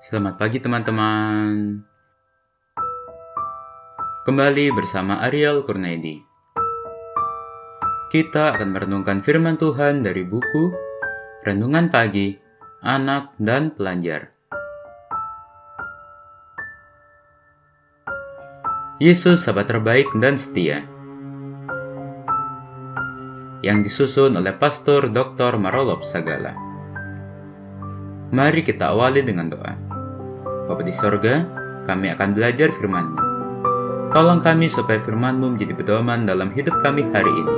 Selamat pagi teman-teman. Kembali bersama Ariel Kurnaidi. Kita akan merenungkan firman Tuhan dari buku Renungan Pagi, Anak dan Pelajar. Yesus sahabat terbaik dan setia. Yang disusun oleh Pastor Dr. Marolop Sagala. Mari kita awali dengan doa. Bapa di sorga, kami akan belajar firman-Mu. Tolong kami supaya firman-Mu menjadi pedoman dalam hidup kami hari ini.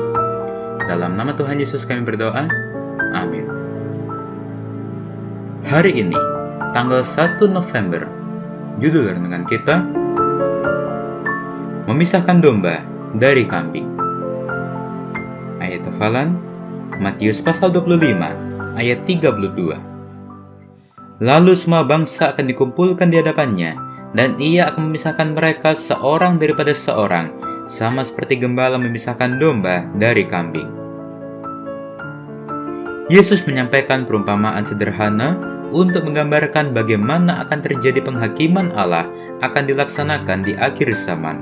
Dalam nama Tuhan Yesus kami berdoa. Amin. Hari ini, tanggal 1 November, judul renungan kita, Memisahkan domba dari kambing. Ayat hafalan, Matius pasal 25, ayat 32. Lalu semua bangsa akan dikumpulkan di hadapannya, dan ia akan memisahkan mereka seorang daripada seorang, sama seperti gembala memisahkan domba dari kambing. Yesus menyampaikan perumpamaan sederhana untuk menggambarkan bagaimana akan terjadi penghakiman Allah akan dilaksanakan di akhir zaman.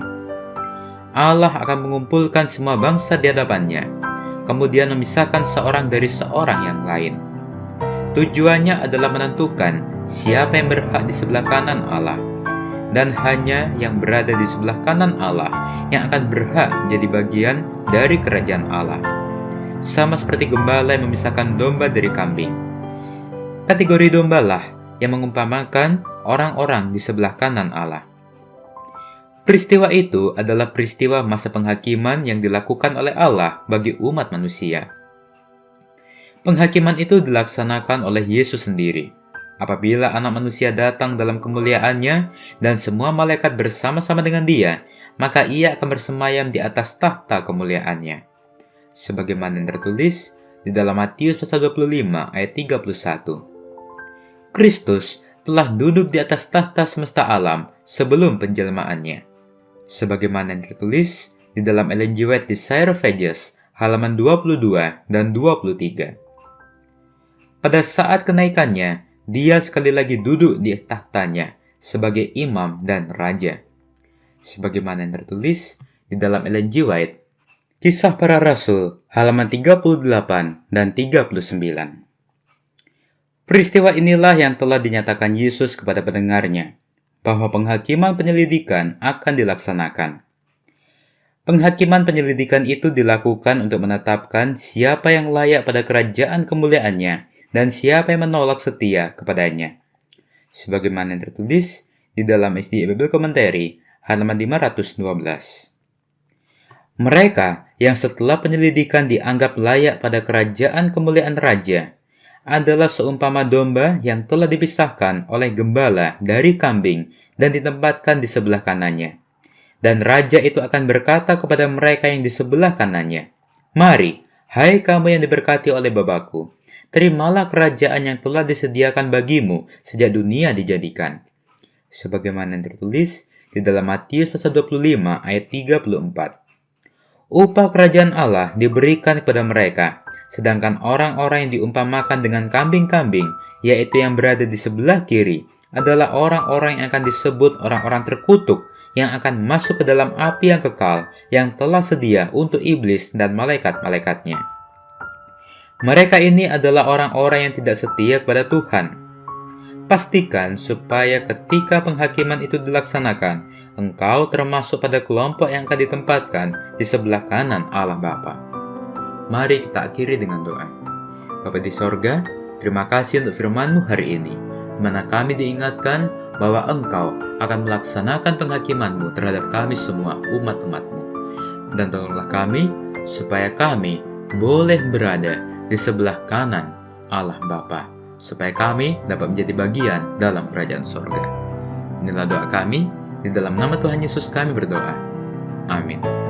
Allah akan mengumpulkan semua bangsa di hadapannya, kemudian memisahkan seorang dari seorang yang lain. Tujuannya adalah menentukan siapa yang berhak di sebelah kanan Allah, dan hanya yang berada di sebelah kanan Allah yang akan berhak menjadi bagian dari kerajaan Allah. Sama seperti gembala yang memisahkan domba dari kambing. Kategori domba lah yang mengumpamakan orang-orang di sebelah kanan Allah. Peristiwa itu adalah peristiwa masa penghakiman yang dilakukan oleh Allah bagi umat manusia. Penghakiman itu dilaksanakan oleh Yesus sendiri. Apabila anak manusia datang dalam kemuliaannya dan semua malaikat bersama-sama dengan dia, maka ia akan bersemayam di atas tahta kemuliaannya. Sebagaimana yang tertulis di dalam Matius pasal 25 ayat 31. Kristus telah duduk di atas tahta semesta alam sebelum penjelmaannya. Sebagaimana yang tertulis di dalam Ellen G. White Desire of Ages halaman 22 dan 23. Pada saat kenaikannya, dia sekali lagi duduk di tahtanya sebagai imam dan raja. Sebagaimana yang tertulis di dalam Ellen G. White, Kisah Para Rasul, halaman 38 dan 39. Peristiwa inilah yang telah dinyatakan Yesus kepada pendengarnya, bahwa penghakiman penyelidikan akan dilaksanakan. Penghakiman penyelidikan itu dilakukan untuk menetapkan siapa yang layak pada kerajaan kemuliaannya, dan siapa yang menolak setia kepadanya. Sebagaimana yang tertulis di dalam SDA Bible Commentary halaman 512. Mereka yang setelah penyelidikan dianggap layak pada kerajaan kemuliaan raja adalah seumpama domba yang telah dipisahkan oleh gembala dari kambing dan ditempatkan di sebelah kanannya. Dan raja itu akan berkata kepada mereka yang di sebelah kanannya, "Mari, hai kamu yang diberkati oleh Bapa-Ku, terimalah kerajaan yang telah disediakan bagimu sejak dunia dijadikan." Sebagaimana yang tertulis di dalam Matius pasal 25 ayat 34. Upah kerajaan Allah diberikan kepada mereka, sedangkan orang-orang yang diumpamakan dengan kambing-kambing, yaitu yang berada di sebelah kiri, adalah orang-orang yang akan disebut orang-orang terkutuk, yang akan masuk ke dalam api yang kekal, yang telah sedia untuk iblis dan malaikat-malaikatnya. Mereka ini adalah orang-orang yang tidak setia kepada Tuhan. Pastikan supaya ketika penghakiman itu dilaksanakan, engkau termasuk pada kelompok yang akan ditempatkan di sebelah kanan Allah Bapa. Mari kita akhiri dengan doa. Bapa di sorga, terima kasih untuk firman-Mu hari ini, di mana kami diingatkan bahwa Engkau akan melaksanakan penghakiman-Mu terhadap kami semua umat-umat-Mu. Dan tolonglah kami supaya kami boleh berada di sebelah kanan Allah Bapa, supaya kami dapat menjadi bagian dalam kerajaan sorga. Inilah doa kami, di dalam nama Tuhan Yesus kami berdoa. Amin.